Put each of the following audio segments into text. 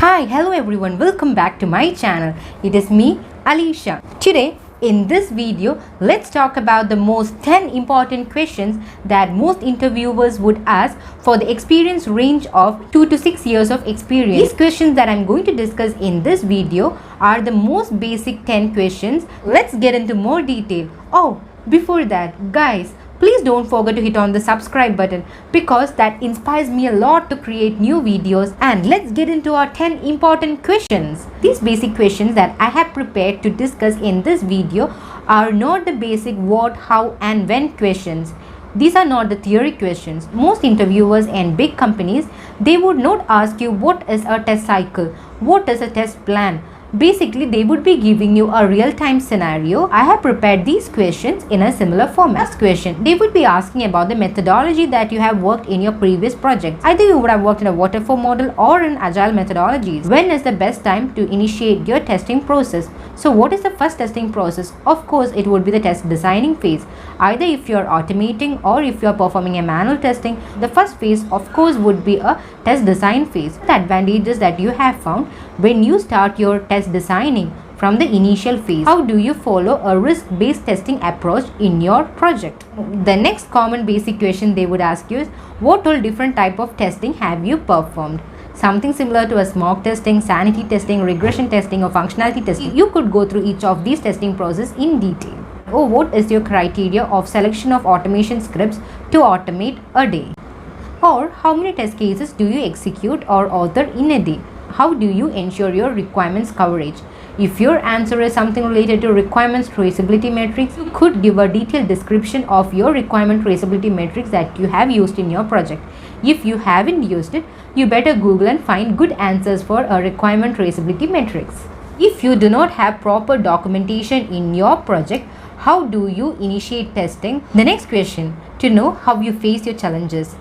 Hi, hello everyone, welcome back to my channel. It is me, Alicia. Today, in this video, let's talk about the most 10 important questions that most interviewers would ask for the experience range of 2 to 6 years of experience. These questions that I'm going to discuss in this video are the most basic 10 questions. Let's get into more detail. Oh, before that, guys, please don't forget to hit on the subscribe button because that inspires me a lot to create new videos. And let's get into our 10 important questions. These basic questions that I have prepared to discuss in this video are not the basic what, how and when questions. These are not the theory questions. Most interviewers and big companies, they would not ask you what is a test cycle, what is a test plan. Basically, they would be giving you a real-time scenario. I have prepared these questions in a similar format. First question, they would be asking about the methodology that you have worked in your previous project. Either you would have worked in a waterfall model or in agile methodologies. When is the best time to initiate your testing process? So what is the first testing process? Of course, it would be the test designing phase. Either if you are automating or if you are performing a manual testing, the first phase of course would be a test design phase. The advantages that you have found when you start your test designing from the initial phase. How do you follow a risk-based testing approach in your project? The next common basic question they would ask you is, what all different type of testing have you performed? Something similar to a smoke testing, sanity testing, regression testing or functionality testing. You could go through each of these testing process in detail. Or what is your criteria of selection of automation scripts to automate a day? Or how many test cases do you execute or author in a day? How do you ensure your requirements coverage? If your answer is something related to requirements traceability metrics, you could give a detailed description of your requirement traceability metrics that you have used in your project. If you haven't used it, you better Google and find good answers for a requirement traceability metrics. If you do not have proper documentation in your project, how do you initiate testing? The next question, to know how you face your challenges.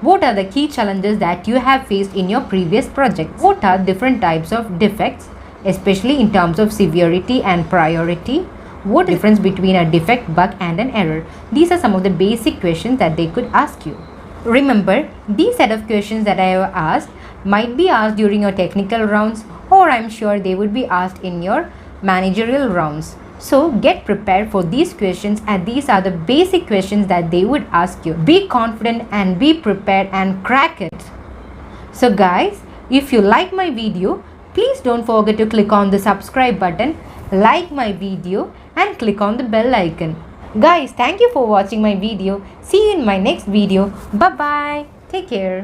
What are the key challenges that you have faced in your previous projects? What are different types of defects, especially in terms of severity and priority? What is the difference between a defect, bug and an error? These are some of the basic questions that they could ask you. Remember, these set of questions that I have asked might be asked during your technical rounds, or I'm sure they would be asked in your managerial rounds. So get prepared for these questions, and these are the basic questions that they would ask you. Be confident and be prepared and crack it. So guys, if you like my video, please don't forget to click on the subscribe button, like my video and click on the bell icon. Guys, thank you for watching my video. See you in my next video. Bye bye. Take care.